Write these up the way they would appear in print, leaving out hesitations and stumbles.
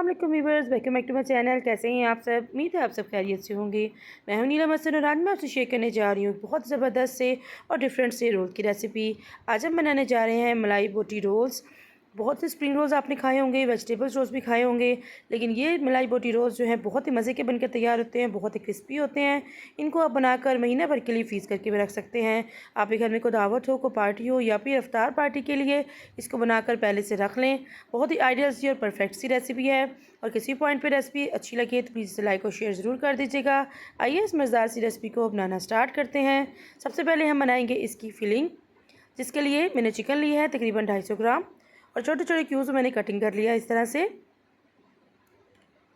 वालेकुम viewers, welcome back to my channel. कैसे हैं आप सब? उम्मीद है आप सब खैरियत से होंगे। मैं हूं नीलम हसन और आज मैं आपसे शेयर करने जा रही हूं बहुत ज़बरदस्त से और डिफरेंट से रोल की रेसिपी। आज हम बनाने जा रहे हैं मलाई बोटी रोल्स। बहुत से स्प्रिंग रोल्स आपने खाए होंगे, वेजिटेबल्स रोल्स भी खाए होंगे, लेकिन ये मलाई बोटी रोल्स जो हैं बहुत ही मज़े के बनकर तैयार होते हैं, बहुत ही क्रिस्पी होते हैं। इनको आप बनाकर महीना भर के लिए फ्रीज़ करके भी रख सकते हैं। आपके घर में कोई दावत हो, कोई पार्टी हो या फिर इफ्तार पार्टी के लिए इसको बनाकर पहले से रख लें। बहुत ही आइडियल सी और परफेक्ट सी रेसिपी है और किसी पॉइंट पे रेसिपी अच्छी लगे तो प्लीज़ इसे लाइक और शेयर ज़रूर कर दीजिएगा। आइए इस मज़ेदार सी रेसिपी को बनाना स्टार्ट करते हैं। सबसे पहले हम बनाएंगे इसकी फिलिंग, जिसके लिए मैंने चिकन लिया है तकरीबन 250 ग्राम और छोटे छोटे क्यूब्स मैंने कटिंग कर लिया इस तरह से।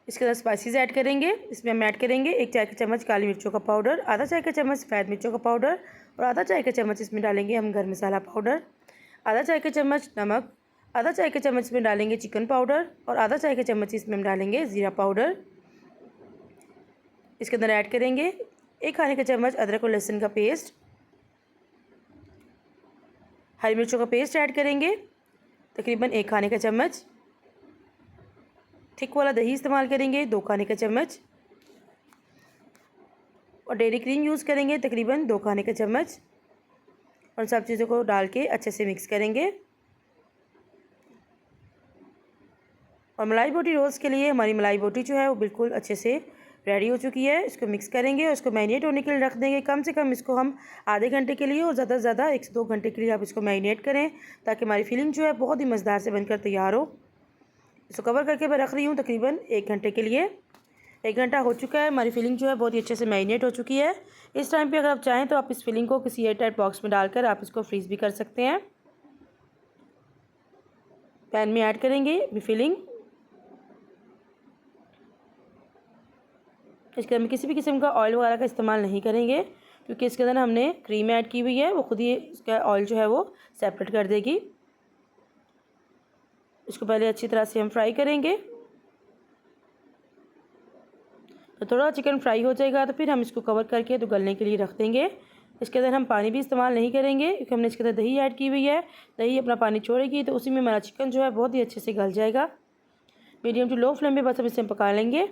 इसके अंदर स्पाइसेस ऐड करेंगे। इसमें हम ऐड करेंगे 1 चाय का चम्मच काली मिर्चों का पाउडर, आधा चाय का चम्मच सफ़ेद मिर्चों का पाउडर और आधा चाय का चम्मच इसमें डालेंगे हम गर्म मसाला पाउडर, आधा चाय का चम्मच नमक, आधा चाय का चम्मच इसमें डालेंगे चिकन पाउडर और आधा चाय का चम्मच इसमें हम डालेंगे ज़ीरा पाउडर। इसके अंदर ऐड करेंगे 1 खाने का चम्मच अदरक और लहसुन का पेस्ट, हरी मिर्चों का पेस्ट ऐड करेंगे तकरीबन 1 खाने का चम्मच, थिक वाला दही इस्तेमाल करेंगे 2 खाने का चम्मच और डेयरी क्रीम यूज़ करेंगे तकरीबन 2 खाने का चम्मच और सब चीज़ों को डाल के अच्छे से मिक्स करेंगे। और मलाई बोटी रोल्स के लिए हमारी मलाई बोटी जो है वो बिल्कुल अच्छे से रेडी हो चुकी है। इसको मिक्स करेंगे और इसको मैरिनेट होने के लिए रख देंगे। कम से कम इसको हम आधे घंटे के लिए और ज़्यादा से ज़्यादा 1 से 2 घंटे के लिए आप इसको मैरिनेट करें, ताकि हमारी फिलिंग जो है बहुत ही मज़ेदार से बनकर तैयार हो। इसको कवर करके मैं रख रही हूँ तकरीबन 1 घंटे के लिए। 1 घंटा हो चुका है, हमारी फिलिंग जो है बहुत ही अच्छे से मैरिनेट हो चुकी है। इस टाइम पे अगर आप चाहें तो आप इस फिलिंग को किसी एयर टाइट बॉक्स में डालकर आप इसको फ्रीज़ भी कर सकते हैं। पैन में ऐड करेंगे फिलिंग। इसके अंदर किसी भी किस्म का ऑयल वगैरह का इस्तेमाल नहीं करेंगे, क्योंकि इसके अंदर हमने क्रीम ऐड की हुई है, वो खुद ही इसका ऑयल जो है वो सेपरेट कर देगी। इसको पहले अच्छी तरह से हम फ्राई करेंगे। तो थोड़ा चिकन फ्राई हो जाएगा तो फिर हम इसको कवर करके तो गलने के लिए रख देंगे। इसके अंदर हम पानी भी इस्तेमाल नहीं करेंगे, क्योंकि हमने इसके अंदर दही ऐड की हुई है। दही अपना पानी छोड़ेगी तो उसी में हमारा चिकन जो है बहुत ही अच्छे से गल जाएगा। मीडियम टू लो फ्लेम पे बस हम इसे पका लेंगे।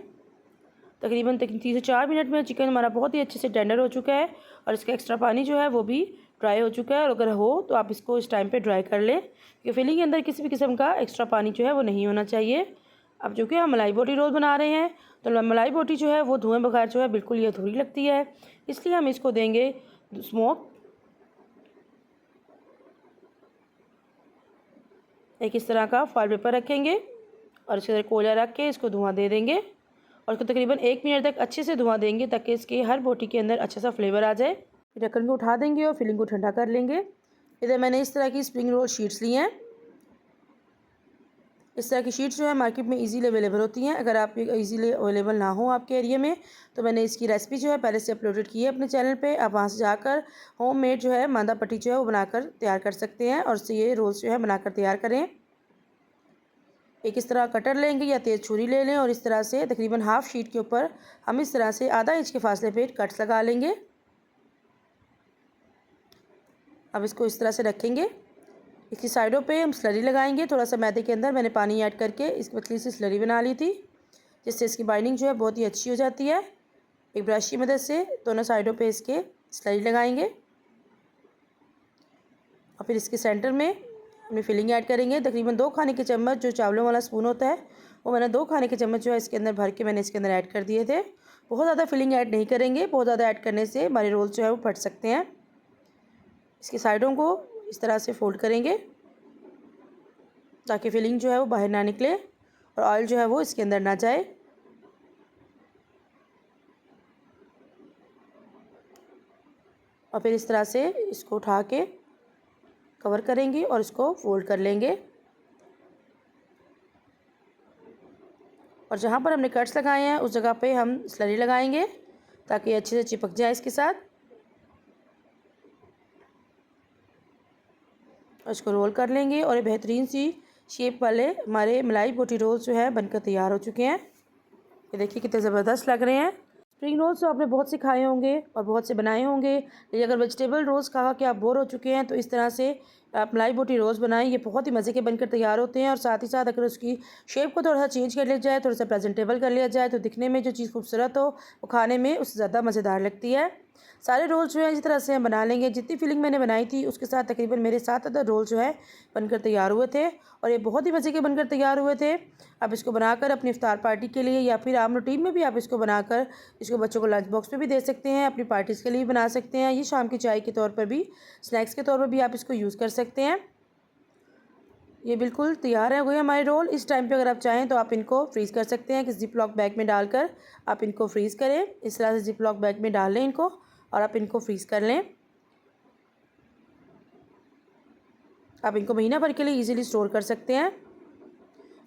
तकरीबन 3 से 4 मिनट में चिकन हमारा बहुत ही अच्छे से टेंडर हो चुका है और इसका एक्स्ट्रा पानी जो है वो भी ड्राई हो चुका है। और अगर हो तो आप इसको इस टाइम पे ड्राई कर लें, क्योंकि फिलिंग के अंदर किसी भी किस्म का एक्स्ट्रा पानी जो है वो नहीं होना चाहिए। अब चूँकि हम मलाई बोटी रोल बना रहे हैं तो मलाई बोटी जो है वो धुएँ बगैर जो है बिल्कुल ये अधूरी लगती है, इसलिए हम इसको देंगे स्मोक। एक इस तरह का फॉइल पेपर रखेंगे और इसके अंदर कोयला रख के इसको धुआं दे देंगे और इसको तकरीबन 1 मिनट तक अच्छे से धुआं देंगे, ताकि इसके हर बोटी के अंदर अच्छा सा फ्लेवर आ जाए। ढक्कन को उठा देंगे और फिलिंग को ठंडा कर लेंगे। इधर मैंने इस तरह की स्प्रिंग रोल शीट्स ली हैं। इस तरह की शीट्स जो है मार्केट में इजीली अवेलेबल होती हैं। अगर आप इजीली अवेलेबल ना हो आपके एरिया में तो मैंने इसकी रेसिपी जो है पहले से अपलोडेड की है अपने चैनल पे। आप वहाँ से जाकर होममेड जो है मांदा पट्टी जो है वो बनाकर तैयार कर सकते हैं और उससे ये रोल्स जो है बनाकर तैयार करें। एक इस तरह कटर लेंगे या तेज़ छुरी ले लें और इस तरह से तकरीबन हाफ शीट के ऊपर हम इस तरह से आधा इंच के फासले पे कट्स लगा लेंगे। अब इसको इस तरह से रखेंगे। इसकी साइडों पे हम स्लरी लगाएंगे। थोड़ा सा मैदे के अंदर मैंने पानी ऐड करके इस पतली सी स्लरी बना ली थी, जिससे इसकी बाइंडिंग जो है बहुत ही अच्छी हो जाती है। एक ब्रश की मदद से दोनों साइडों पे इसके स्लरी लगाएंगे और फिर इसके सेंटर में अपनी फिलिंग ऐड करेंगे। तकरीबन 2 खाने के चम्मच जो चावलों वाला स्पून होता है वो मैंने 2 खाने के चम्मच जो है इसके अंदर भर के मैंने इसके अंदर ऐड कर दिए थे। बहुत ज़्यादा फिलिंग ऐड नहीं करेंगे, बहुत ज़्यादा ऐड करने से हमारे रोल जो है वो फट सकते हैं। इसकी साइडों को इस तरह से फोल्ड करेंगे ताकि फिलिंग जो है वो बाहर ना निकले और ऑयल जो है वो इसके अंदर ना जाए। और फिर इस तरह से इसको उठा के कवर करेंगे और इसको फोल्ड कर लेंगे और जहाँ पर हमने कट्स लगाए हैं उस जगह पे हम स्लरी लगाएंगे ताकि अच्छे से चिपक जाए इसके साथ। और इसको रोल कर लेंगे और ये बेहतरीन सी शेप वाले हमारे मलाई बोटी रोल्स जो है बनकर तैयार हो चुके हैं। ये देखिए कितने ज़बरदस्त लग रहे हैं। स्प्रिंग रोल्स तो आपने बहुत से खाए होंगे और बहुत से बनाए होंगे, लेकिन अगर वेजिटेबल रोल्स खा के आप बोर हो चुके हैं तो इस तरह से आप मलाई बोटी रोल्स बनाएं। ये बहुत ही मज़े के बनकर तैयार होते हैं और साथ ही साथ अगर उसकी शेप को थोड़ा सा चेंज कर लिया जाए, थोड़ा सा प्रेजेंटेबल कर लिया जाए, तो दिखने में जो चीज़ खूबसूरत हो वो खाने में उससे ज़्यादा मज़ेदार लगती है। सारे रोल जो है इसी तरह से हम बना लेंगे। जितनी फिलिंग मैंने बनाई थी उसके साथ तकरीबन मेरे 7 अदद रोल जो है बनकर तैयार हुए थे और ये बहुत ही मज़े के बनकर तैयार हुए थे। आप इसको बनाकर अपनी इफ्तार पार्टी के लिए या फिर आम रूटीन में भी आप इसको बनाकर इसको बच्चों को लंच बॉक्स में भी दे सकते हैं, अपनी पार्टीज़ के लिए भी बना सकते हैं। ये शाम की चाय के तौर पर भी, स्नैक्स के तौर पर भी आप इसको यूज़ कर सकते हैं। ये बिल्कुल तैयार है हुए हमारे रोल। इस टाइम पे अगर आप चाहें तो आप इनको फ्रीज़ कर सकते हैं कि जिप लॉक बैग में डालकर आप इनको फ्रीज़ करें। इस तरह से जिप लॉक बैग में डाल लें इनको और आप इनको फ्रीज़ कर लें। आप इनको महीना भर के लिए इजीली स्टोर कर सकते हैं।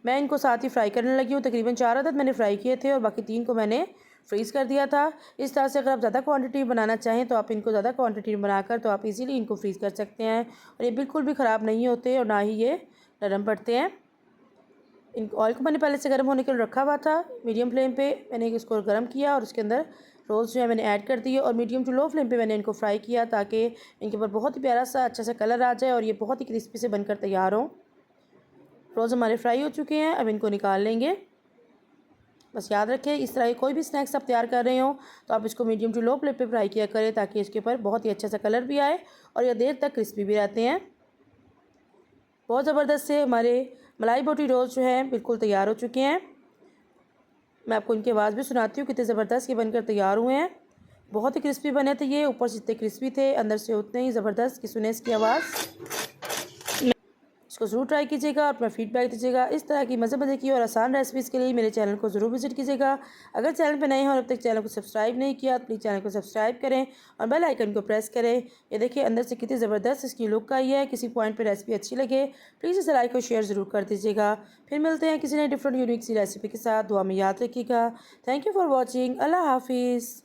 मैं इनको साथ ही फ्राई करने लगी हूँ। तकरीबन 4 अदद मैंने फ्राई किए थे और बाकी 3 को मैंने फ्रीज़ कर दिया था। इस तरह से अगर आप ज़्यादा क्वांटिटी बनाना चाहें तो आप इनको ज़्यादा क्वांटिटी में बनाकर तो आप इजीली इनको फ्रीज़ कर सकते हैं और ये बिल्कुल भी ख़राब नहीं होते और ना ही ये नरम पड़ते हैं। इन ऑयल को मैंने पहले से गर्म होने के लिए रखा हुआ था। मीडियम फ्लेम पे मैंने इसको गर्म किया और उसके अंदर रोल्स जो है मैंने ऐड कर दिए और मीडियम टू लो फ्लेम पे मैंने इनको फ्राई किया ताकि इनके ऊपर बहुत ही प्यारा सा अच्छा सा कलर आ जाए और ये बहुत ही क्रिस्पी से बनकर तैयार हों। रोल्स हमारे फ्राई हो चुके हैं, अब इनको निकाल लेंगे। बस याद रखें, इस तरह कोई भी स्नैक्स आप तैयार कर रहे हो तो आप इसको मीडियम टू लो फ्लेम पे फ्राई किया करें ताकि इसके ऊपर बहुत ही अच्छा सा कलर भी आए और ये देर तक क्रिस्पी भी रहते हैं। बहुत ज़बरदस्त से हमारे मलाई बोटी रोल्स जो हैं बिल्कुल तैयार हो चुके हैं। मैं आपको इनकी आवाज़ भी सुनाती हूँ कितने ज़बरदस्त ये बनकर तैयार हुए हैं। बहुत ही क्रिस्पी बने थे ये, ऊपर से जितने क्रिस्पी थे अंदर से उतने ही ज़बरदस्त कि सुने इसकी आवाज़। इसको ज़रूर ट्राई कीजिएगा और अपना फीडबैक दीजिएगा। इस तरह की मज़े की और आसान रेसिपीज़ के लिए मेरे चैनल को ज़रूर विजिट कीजिएगा। अगर चैनल पर नए हैं और अब तक चैनल को सब्सक्राइब नहीं किया तो प्लीज़ चैनल को सब्सक्राइब करें और बेल आइकन को प्रेस करें। ये देखिए अंदर से कितनी ज़बरदस्त इसकी लुक आई है। किसी पॉइंट पर रेसिपी अच्छी लगे प्लीज़ इस लाइक को शेयर ज़रूर कर दीजिएगा। फिर मिलते हैं किसी नए डिफरेंट यूनिक सी रेसिपी के साथ। दुआ में याद रखिएगा। Thank you for watching. अल्लाह हाफिज़।